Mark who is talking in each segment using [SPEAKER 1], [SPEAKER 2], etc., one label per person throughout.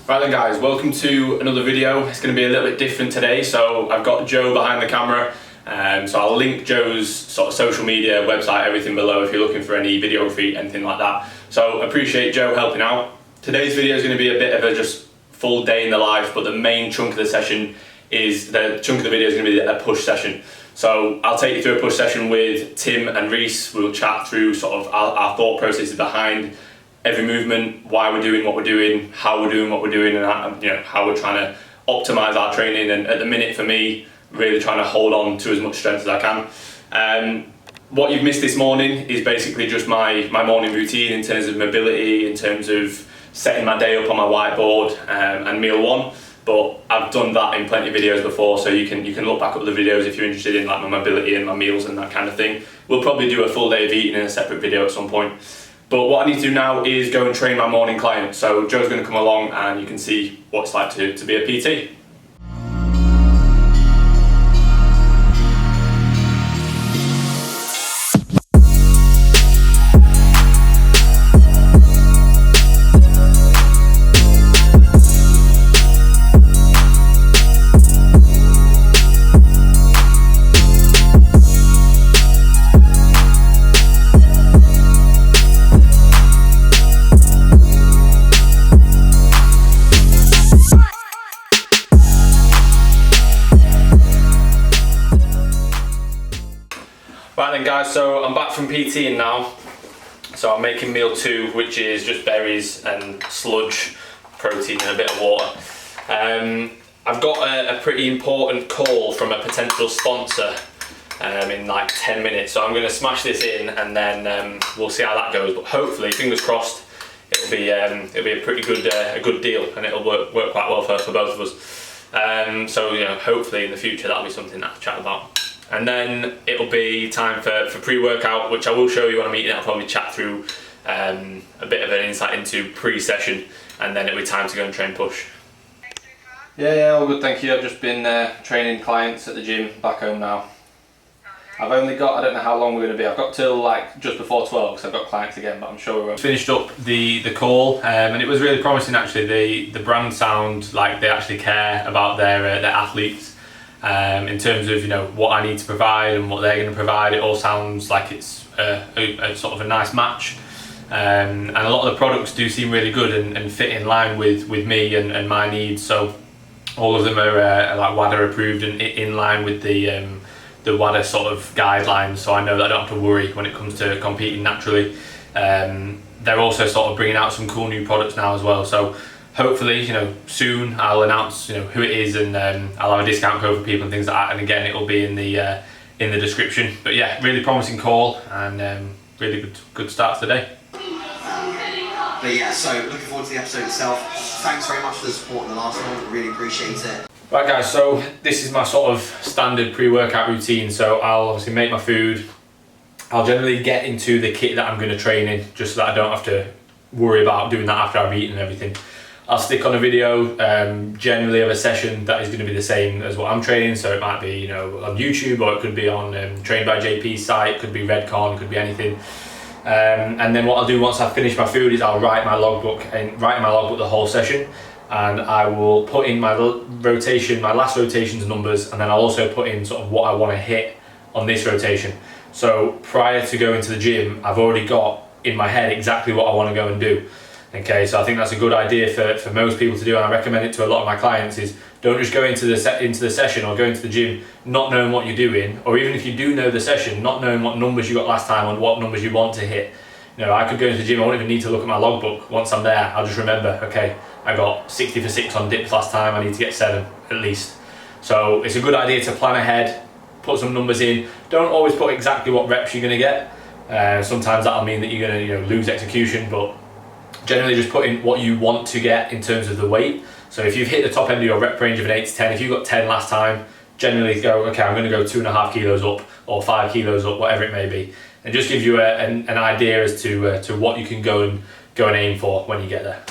[SPEAKER 1] Right then guys, welcome to another video. It's going to be a little bit different today. So I've got Joe behind the camera, so I'll link Joe's sort of social media, website, everything below if you're looking for any videography, anything like that. So appreciate Joe helping out. Today's video is going to be a bit of a just full day in the life, but the main chunk of the session is, the chunk of the video is going to be a push session. So I'll take you through a push session with Tim and Reese. We'll chat through sort of our thought processes behind every movement, why we're doing what we're doing, how we're doing what we're doing, and how we're trying to optimize our training. And at the minute, for me, really trying to hold on to as much strength as I can. What you've missed this morning is basically just my morning routine in terms of mobility, in terms of setting my day up on my whiteboard, and meal one. But I've done that in plenty of videos before, so you can look back up the videos if you're interested in like my mobility and my meals and that kind of thing. We'll probably do a full day of eating in a separate video at some point. But what I need to do now is go and train my morning client. So Joe's going to come along and you can see what it's like to be a PT. Right then guys, so I'm back from PTing now. So I'm making meal 2, which is just berries and sludge, protein and a bit of water. I've got a pretty important call from a potential sponsor in like 10 minutes. So I'm going to smash this in and then we'll see how that goes. But hopefully, fingers crossed, it'll be a pretty good a good deal, and it'll work quite well for both of us. So hopefully in the future that'll be something I'll chat about. And then it'll be time for pre-workout, which I will show you when I'm eating. I'll probably chat through a bit of an insight into pre-session, and then it'll be time to go and train push. Yeah, all good, thank you. I've just been training clients at the gym back home now. I've only got, I don't know how long we're going to be. I've got till like just before 12 because I've got clients again, but I'm sure we won't. Finished up the call, and it was really promising actually. The brand sound like they actually care about their athletes. In terms of what I need to provide and what they're going to provide, it all sounds like it's a sort of a nice match, and a lot of the products do seem really good and fit in line with me and my needs. So all of them are like WADA approved and in line with the WADA sort of guidelines. So I know that I don't have to worry when it comes to competing naturally. They're also sort of bringing out some cool new products now as well. So hopefully, soon I'll announce, who it is, and I'll have a discount code for people and things like that. And again, it'll be in the description. But yeah, really promising call and really good start to the day.
[SPEAKER 2] But yeah, so looking forward to the episode itself. Thanks very much for the support in the last one. Really appreciate it.
[SPEAKER 1] Right guys, so this is my sort of standard pre-workout routine. So I'll obviously make my food. I'll generally get into the kit that I'm going to train in, just so that I don't have to worry about doing that after I've eaten and everything. I'll stick on a video generally of a session that is going to be the same as what I'm training, so it might be on YouTube, or it could be on Trained by JP's site, it could be Redcon, it could be anything. And then what I'll do once I've finished my food is I'll write in my logbook the whole session, and I will put in my last rotation's numbers, and then I'll also put in sort of what I want to hit on this rotation. So prior to going to the gym, I've already got in my head exactly what I want to go and do. Okay, so I think that's a good idea for most people to do, and I recommend it to a lot of my clients. Is don't just go into the session or go into the gym not knowing what you're doing, or even if you do know the session, not knowing what numbers you got last time and what numbers you want to hit. I could go into the gym, I won't even need to look at my logbook. Once I'm there, I'll just remember, okay, I got 60 for 6 on dips last time, I need to get 7 at least. So it's a good idea to plan ahead, put some numbers in. Don't always put exactly what reps you're going to get. Sometimes that'll mean that you're going to lose execution, but generally just put in what you want to get in terms of the weight. So if you've hit the top end of your rep range of an 8 to 10, if you got 10 last time, generally go, okay, I'm going to go 2.5 kilos up or 5 kilos up, whatever it may be. And just gives you an idea as to what you can go and aim for when you get there.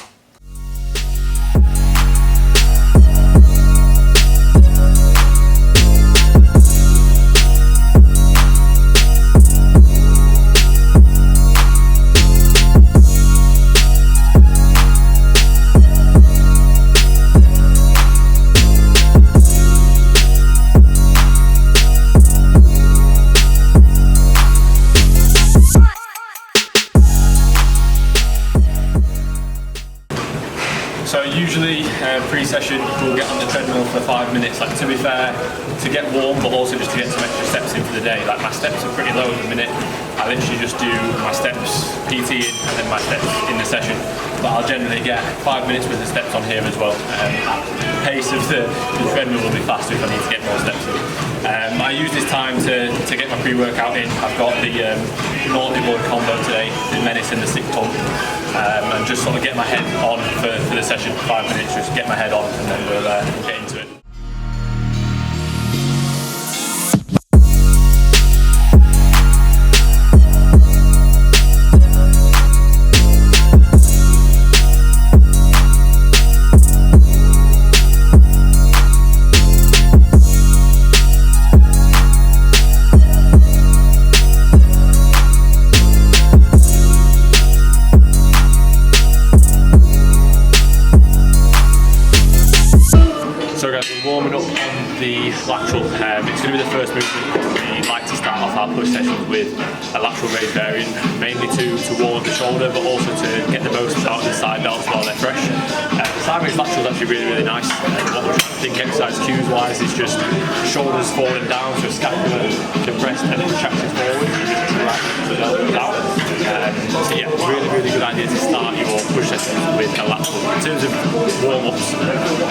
[SPEAKER 1] So usually pre-session we'll get on the treadmill for 5 minutes. Like, to be fair, to get warm, but also just to get some extra steps in for the day. Like, my steps are pretty low at the minute. I literally just do my steps PT in and then my steps in the session. But I'll generally get 5 minutes with the steps on here as well. The pace of the treadmill will be faster if I need to get more steps in. I use this time to get my pre-workout in. I've got the Naughty Boy combo today, the Menace and the Sick Pump. And just sort of get my head on for the session, 5 minutes, just get my head on and then we'll get into it. So guys, we're warming up on the lateral. It's going to be the first movement. We like to start off our push sessions with a lateral raise variant, mainly to warm up the shoulder, but also to get the most out of the side delts while they're fresh. The side raise lateral is actually really, really nice. What we're trying to think exercise cues wise is just shoulders falling down, so scapula depressed and retracted forward, and just drag the elbows out. So yeah, really, really good idea to start your push sessions with a lateral. In terms of warm-ups,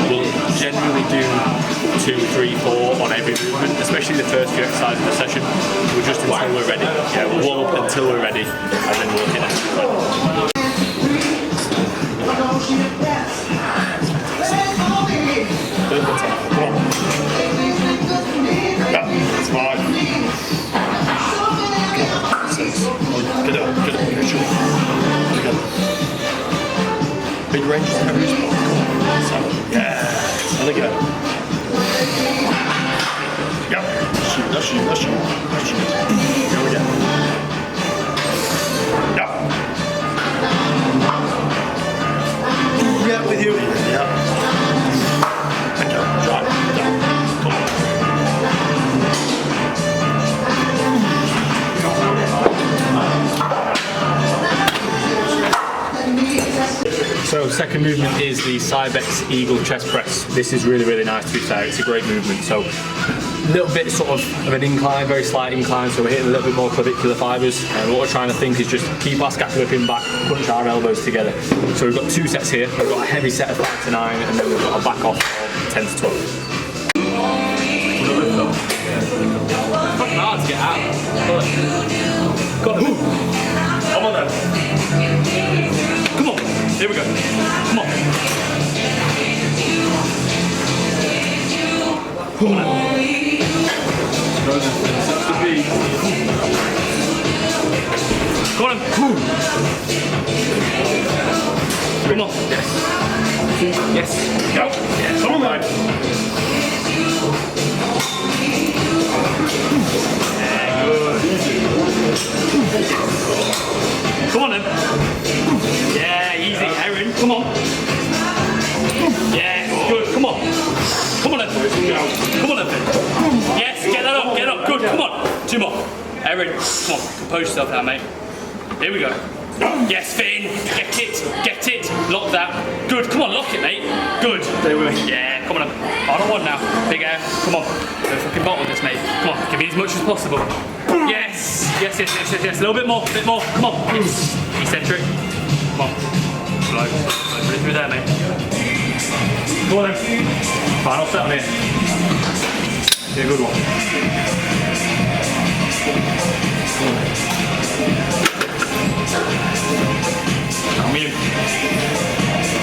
[SPEAKER 1] we'll generally do 2, 3, 4 on every movement, especially the first few exercises of the session. We're just until we're ready. Yeah, we'll warm up until we're ready, and then we'll hit it. That's fine. Get up, get up, get up. Big range of memories. Yeah, and again. Yep. That's you. Go again. Yep. Yeah, with you. Yep. Okay, right. Down. Come on. So second movement is the Cybex Eagle chest press. This is really, really nice, to be fair. It's a great movement. So a little bit sort of an incline, very slight incline, so we're hitting a little bit more clavicular fibres. And what we're trying to think is just keep our scapula pin back, punch our elbows together. So we've got 2 sets here. We've got a heavy set of 5 to 9, and then we've got a back off of 10 to 12. It's fucking hard to get out. Got it. Come on then. Come on. Here we go. Come on. Come on. That's the beat. Come on. Come on. Yes. Yes. Go. Yes. Come on, man. Yeah, good. Come on, then. Yeah, easy, Aaron. Come on. Yeah, good. Come on. Come on, then. Come on, then. Yes, get that up. Get up. Good. Come on. 2 more. Aaron, come on. Compose yourself now, mate. Here we go. Yes, Finn. Get it. Get it. Lock that. Good. Come on, lock it, mate. Good. Yeah, come on. Final one now. Big air. Come on. Go fucking bottle this, mate. Come on. Give me as much as possible. Yes. Yes. A little bit more. Come on. Eccentric. Come on. Slow. Put it through there, mate. Come on, then. Final set on here. Be a good one. Come in.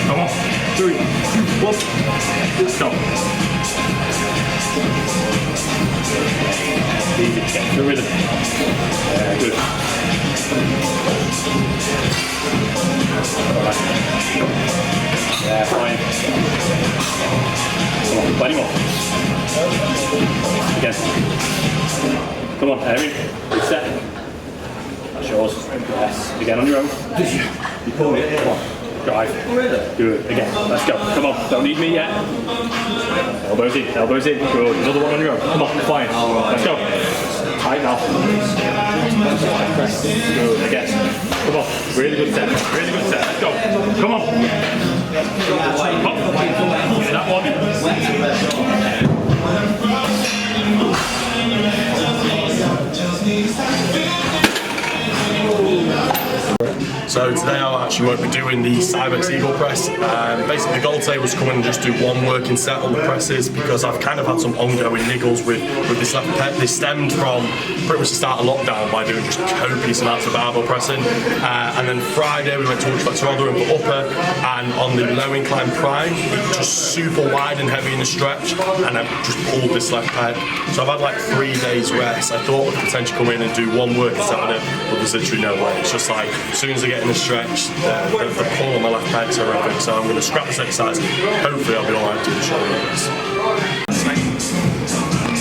[SPEAKER 1] Come on. 3, 1. Stop. Easy. Get the rhythm. Yeah, good. Yeah, fine. Come on, plenty more. Again. Come on, Harry. Reset. That's yours. Yes. Again on your own. You pull it. Come on. Drive. Good. Again. Let's go. Come on. Don't need me yet. Elbows in. Elbows in. Good. Another one on your own. Come on. Flying. Let's go. Tight now. Good. Again. Come on. Really good set. Really good set. Let's go. Come on.
[SPEAKER 3] So today I actually won't be doing the Cybex Eagle press. Basically the goal today was to come in and just do one working set on the presses because I've kind of had some ongoing niggles with this left pec. This stemmed from pretty much the start of lockdown by doing just copious amounts of barbell pressing. And then Friday we went to Ultraflex Rotherham for upper, and on the low incline prime, it just super wide and heavy in the stretch, and I've just pulled this left pec. So I've had like 3 days rest. I thought I could potentially come in and do one working set on it, but there's literally no way. It's just like, as soon as I get in the stretch, the pull on my left pec's horrific, so I'm going to scrap this exercise. Hopefully I'll be alright to do the shoulder press.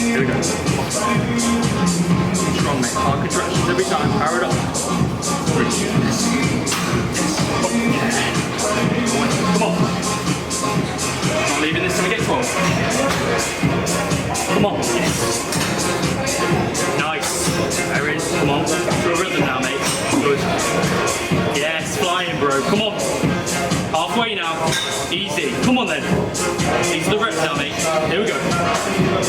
[SPEAKER 4] Here we go. Strong, mate. Hard contractions every time. Power it up. Come on. Not leaving this till we get 12. Come on. Nice. There it is. Come on. To a rhythm now, mate. Good. Yes, flying, bro. Come on. Halfway now. Easy. Come on then. These are the reps now, mate. Here we go.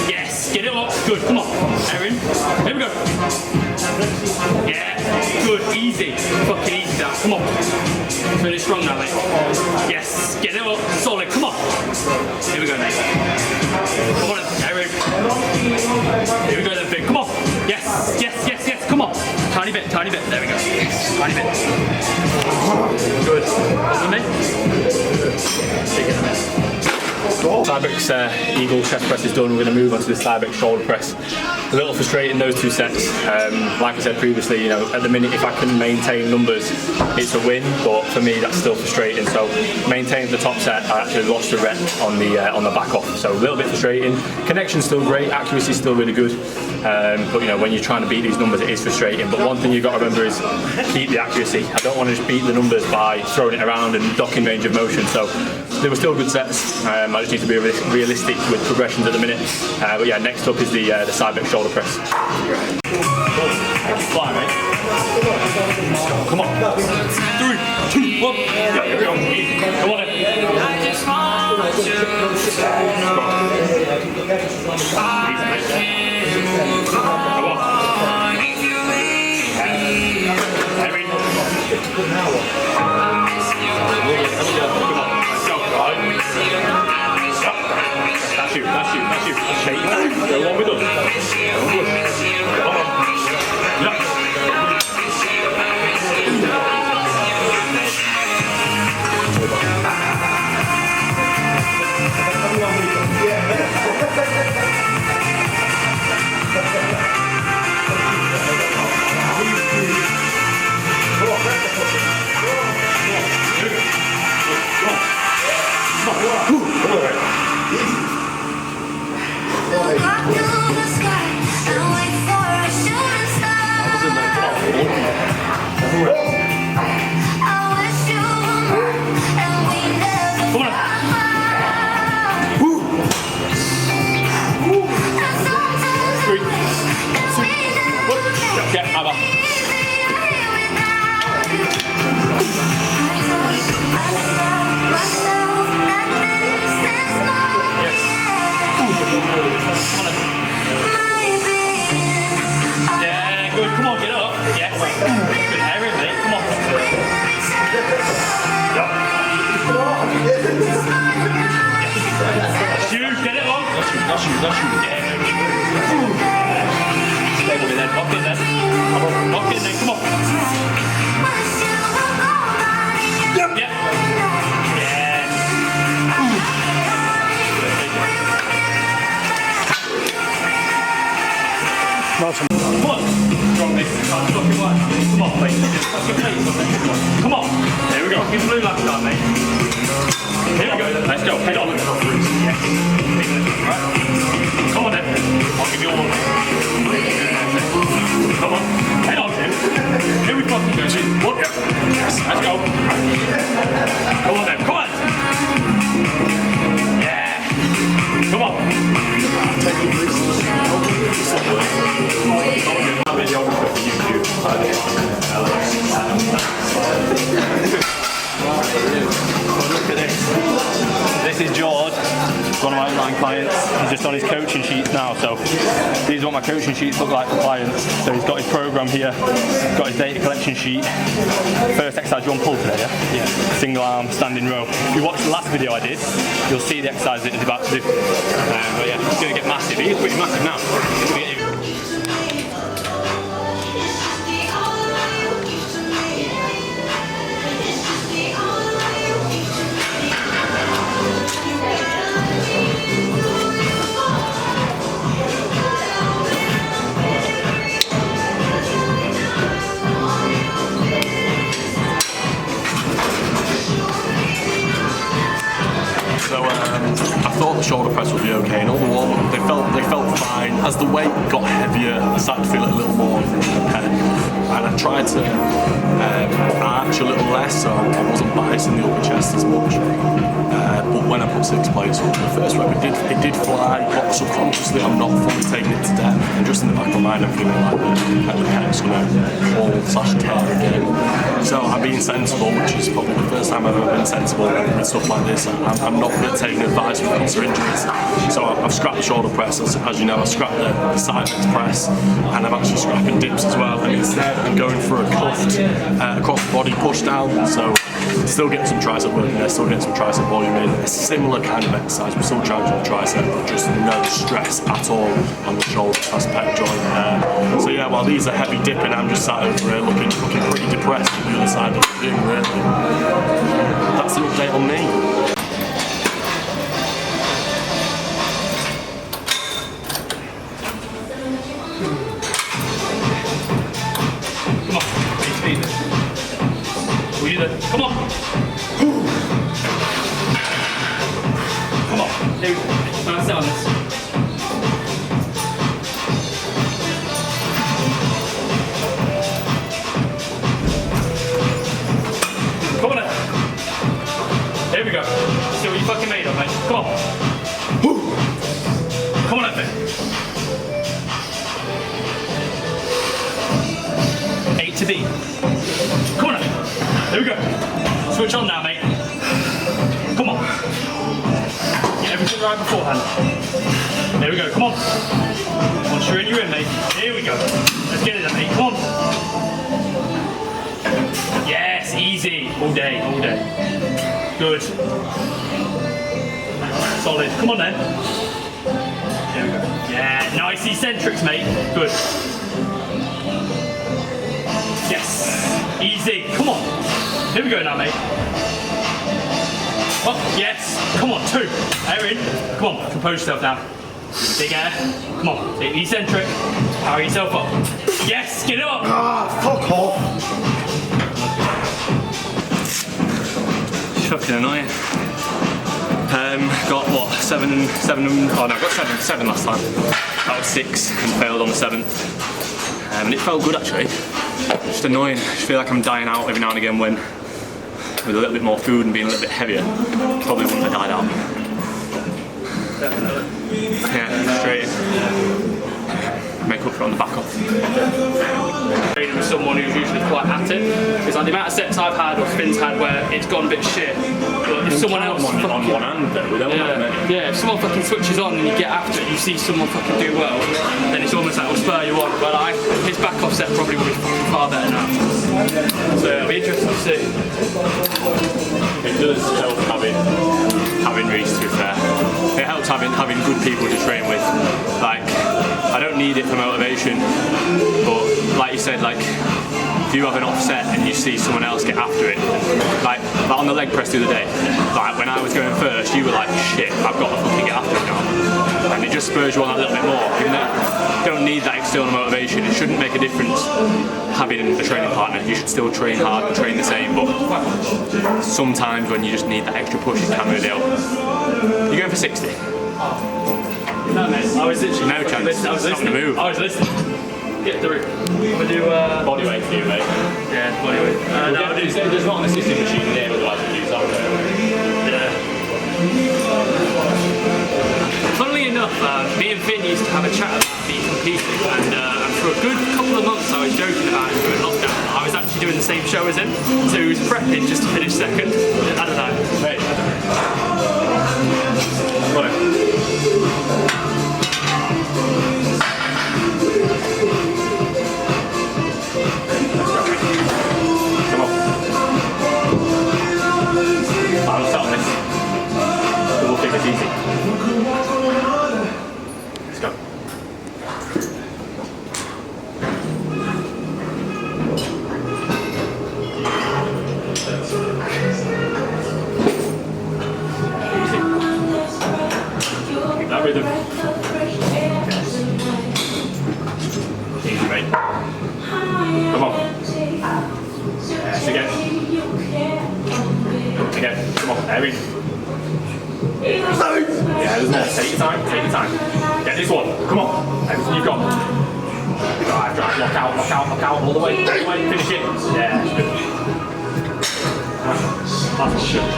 [SPEAKER 4] Yes. Get it up. Good. Come on. Erin. Here we go. Yeah. Good. Easy. Fucking easy now. Come on. Really strong now, mate. Yes. Get it up. Solid. Come on. Here we go, mate. Come on, Erin. Here we go then, Vic. Come on. Yes. Yes. Yes. Yes. Come on. Tiny bit. Tiny bit. There we go. Tiny bit. Good. Over me. Take it a minute.
[SPEAKER 1] Cybex Eagle chest press is done. We're going to move on to the Cybex shoulder press. A little frustrating those two sets. Like I said previously, you know, at the minute if I can maintain numbers, it's a win. But for me, that's still frustrating. So maintaining the top set, I actually lost a rep on the back off. So a little bit frustrating. Connection's still great. Accuracy's still really good. But you know, when you're trying to beat these numbers, it is frustrating. But one thing you've got to remember is keep the accuracy. I don't want to just beat the numbers by throwing it around and docking range of motion. So they were still good sets. I just need to be realistic with progressions at the minute. But yeah, next up is the Cybex shoulder press.
[SPEAKER 4] Fly, mate. Come on. 3, 2, 1. Yeah, here we go. Come on in. I just want you to come on. Erin. Come on. Let's go. That's you. Okay. Go on with us. Come on. Yeah. That's you. Stay with me then. Lock in then. Lock in then. Come on. Yep. Yeah. Come on. Drop this. Fucking work. Come on, mate. Come on. There we go. Fucking blue last time, mate. Here we go. Let's go. Head on. Yes. Right. Come on then. I'll give you all. Come on. Head on, Tim. Here we fucking go. Look. Yes. Let's go. Come on then. Come on. Yeah. Come on. Look at this. This is George.
[SPEAKER 5] one of my online clients. He's just on his coaching sheets now, so these are what my coaching sheets look like for clients. So he's got his program here, got his data collection sheet. First exercise, you want pull today, yeah? Yeah. Single arm, standing row. If you watch the last video I did, you'll see the exercise that he's about to do. But yeah, it's going to get massive. He is pretty massive now.
[SPEAKER 3] I thought the shoulder press would be okay, and all the warm-up they felt fine. As the weight got heavier, I started to feel it a little more and I tried to arch a little less, so I wasn't biasing the upper chest as much. But when I put 6 plates up, the first rep it did fly, but subconsciously I'm not fully taking it to depth, and just in the back of my mind I'm feeling like the pec's gonna pull/tear again. So I'm being sensible, which is probably the first time I've ever been sensible with stuff like this. I'm not really taking advice from cancer injuries. So I've scrapped the shoulder press, as you know, I've scrapped the Cybex press, and I'm actually scrapping dips as well. And instead I'm going for a cuffed across the body push down. So still getting some tricep work in there, still getting some tricep volume in. A similar kind of exercise, we're still charging the tricep, but just no stress at all on the shoulder plus pec joint there. So yeah, while these are heavy dipping, I'm just sat over here looking pretty depressed on the other side of the gym, really. That's the update on me.
[SPEAKER 4] Come on. Come on. There we go. Now sit on this. Come on then. There we go. See what you fucking made of, mate. Come on. Come on up there. 8 to D. Come on up. There we go. Switch on now, mate. Come on. Get everything right beforehand. There we go. Come on. Once you're in, mate. Here we go. Let's get it then, mate. Come on. Yes, easy. All day, all day. Good. Solid. Come on then. There we go. Yeah, nice eccentrics, mate. Good. Yes. Easy. Come on. Here we go now, mate. Oh, yes. Come on, 2. Air in. Come on, compose yourself now. Big air. Come on, take the eccentric. Power yourself up. Yes, get it up.
[SPEAKER 2] Ah, fuck off.
[SPEAKER 5] Fucking annoying. Got what, 7, oh no, I got 7 last time. That was 6 and failed on the 7th. And it felt good actually. Just annoying. I just feel like I'm dying out every now and again when with a little bit more food and being a little bit heavier. Probably wouldn't have died out. Yeah, straight. Make up for it on the back off. Training with someone who's usually quite at it. It's like the amount of sets I've had or spins had where it's gone a bit shit. But if someone else
[SPEAKER 3] on one hand though, don't
[SPEAKER 5] yeah, if someone fucking switches on and you get after it, you see someone fucking do well, then it's almost like it'll spur you on. But his back off set probably will be far better now. So it'll be interesting to see.
[SPEAKER 3] It does help having Reece, to be fair. It helps having good people to train with. Like, I don't need it for motivation, but like you said, like if you have an offset and you see someone else get after it, like on the leg press the other day, like when I was going first, you were like, shit, I've got to fucking get after it now. And it just spurs you on a little bit more. Even though you don't need that external motivation, it shouldn't make a difference having a training partner. You should still train hard and train the same, but sometimes when you just need that extra push, it can really help. You're going for 60?
[SPEAKER 4] No, mate. I was literally.
[SPEAKER 3] No chance.
[SPEAKER 4] I was
[SPEAKER 3] It's not going to move.
[SPEAKER 4] I was listening. Get through. We'll do
[SPEAKER 3] Body weight for you, mate.
[SPEAKER 4] Yeah, body weight. No,
[SPEAKER 3] There's not an assisting machine there, otherwise we'd use that.
[SPEAKER 4] yeah. Funnily enough, me and Finn used to have a chat about being competitive, and for a good couple of months I was joking about it during lockdown. I was actually doing the same show as him, so he was prepping just to finish second. I don't know.
[SPEAKER 3] Right.
[SPEAKER 1] Let's go. Keep that rhythm. Easy, mate. Come on. Yes, again. Again. Come on, there we go. Yeah, there's more. Take your time, take your time. Get this one. Come on. Everything you've got. Drive, drive, lock out, lock out, lock out, all the way, finish it. Yeah, good. That's good.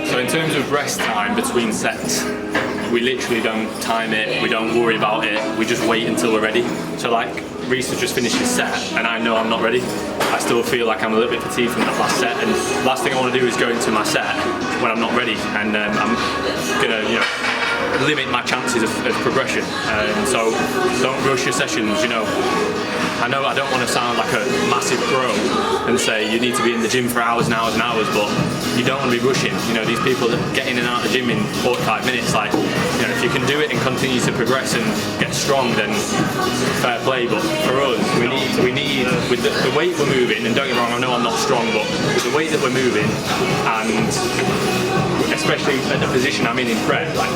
[SPEAKER 1] So in terms of rest time between sets, we literally don't time it, we don't worry about it, we just wait until we're ready. So like, Reese has just finished his set and I know I'm not ready. I still feel like I'm a little bit fatigued from that last set, and the last thing I want to do is go into my set when I'm not ready, and I'm gonna, you know, limit my chances of progression. So don't rush your sessions, you know. I know I don't want to sound like a massive pro and say you need to be in the gym for hours and hours and hours, but you don't want to be rushing. You know, these people that get in and out of the gym in 45 minutes, like, you know, if you can do it and continue to progress and get strong, then fair play. But for us, we need with the weight we're moving, and don't get me wrong, I know I'm not strong, but with the weight that we're moving, and especially at the position I'm in prep, like,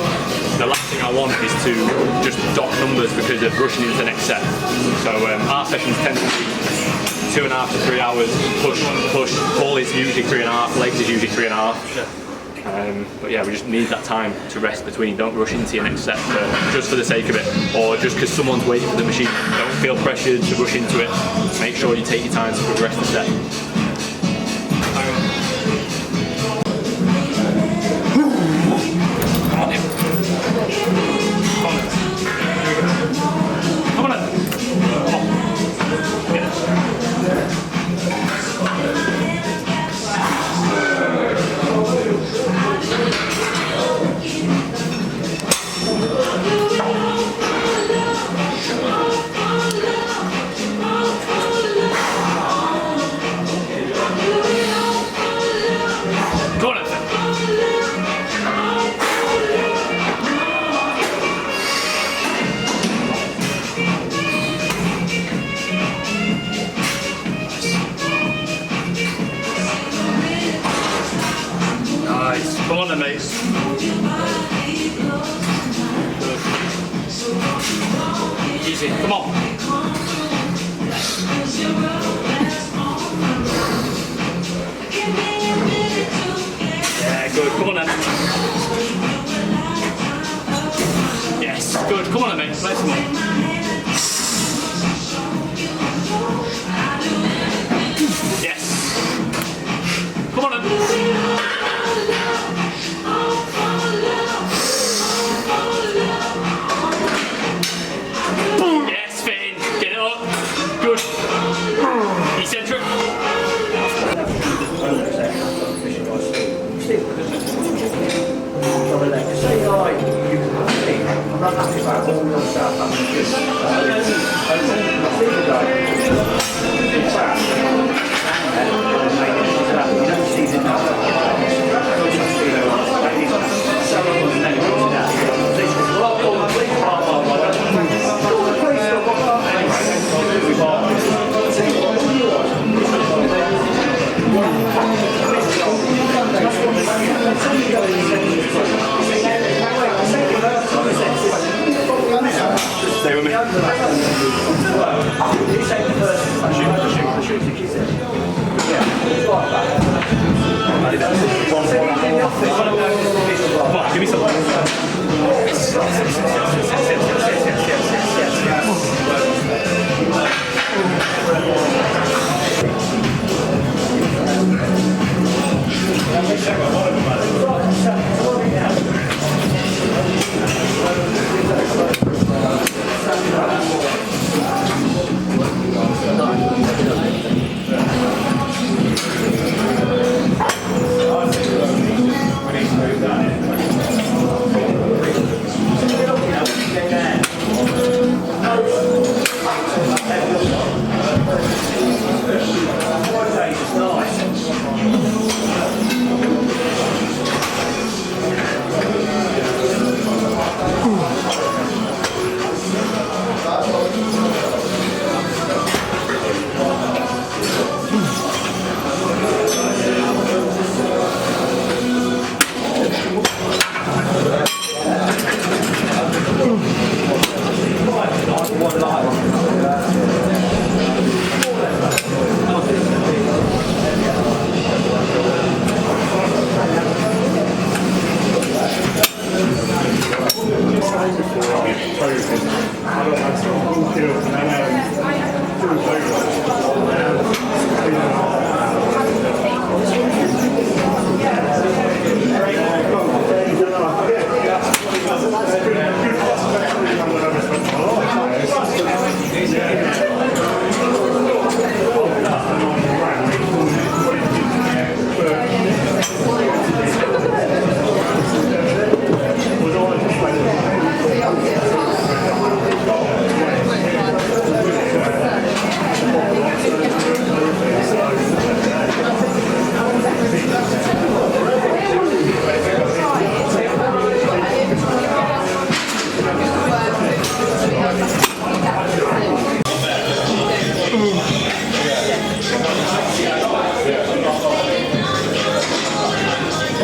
[SPEAKER 1] the last thing I want is to just dot numbers because of rushing into the next set. So our sessions tend to be 2.5 to 3 hours, push, pull is usually 3.5, legs is usually 3.5. But yeah, we just need that time to rest between. Don't rush into your next set just for the sake of it, or just because someone's waiting for the machine. Don't feel pressured to rush into it. Make sure you take your time to progress the set. Come on then, mate. Easy, come on. Yeah, good, come on then. Yes, good, come on then, mate. Nice one. Yes. Come on then. Yes, Finn, get it up. Good. Eccentric. Stay with me. Come on, give me some.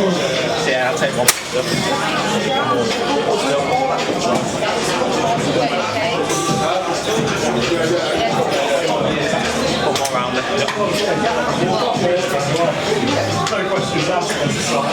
[SPEAKER 5] Yeah, I'll take one. One more round there.
[SPEAKER 3] No questions asked. I'm shy.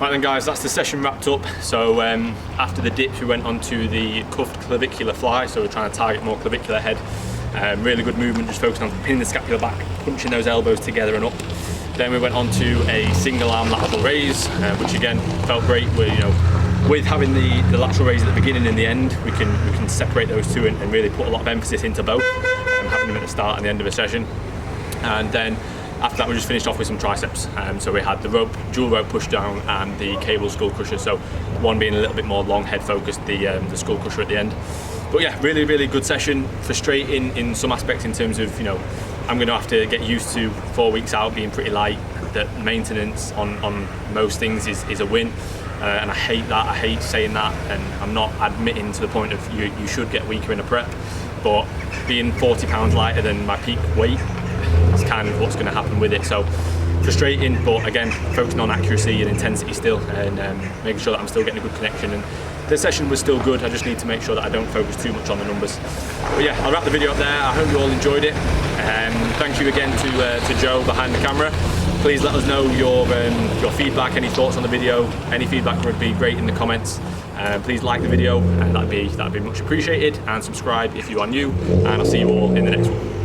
[SPEAKER 1] Right then guys, that's the session wrapped up. So after the dips we went on to the cuffed clavicular fly, so we're trying to target more clavicular head. Really good movement, just focusing on pinning the scapula back, punching those elbows together and up. Then we went on to a single arm lateral raise, which again felt great. Where, you know, with having the lateral raise at the beginning and the end, we can separate those two and really put a lot of emphasis into both, having them at the start and the end of a session. And then after that we just finished off with some triceps. So we had the dual rope push down and the cable skull crusher. So one being a little bit more long head focused, the skull crusher at the end. But yeah, really, really good session. Frustrating in some aspects in terms of, you know, I'm going to have to get used to 4 weeks out being pretty light. That maintenance on most things is a win. And I hate that, I hate saying that, and I'm not admitting to the point of you should get weaker in a prep, but being 40 pounds lighter than my peak weight is kind of what's going to happen with it. So frustrating, but again, focusing on accuracy and intensity still, and making sure that I'm still getting a good connection. And the session was still good, I just need to make sure that I don't focus too much on the numbers. But yeah, I'll wrap the video up there. I hope you all enjoyed it. Thank you again to Joe behind the camera. Please let us know your feedback, any thoughts on the video. Any feedback would be great in the comments. Please like the video, that'd be much appreciated, and subscribe if you are new, and I'll see you all in the next one.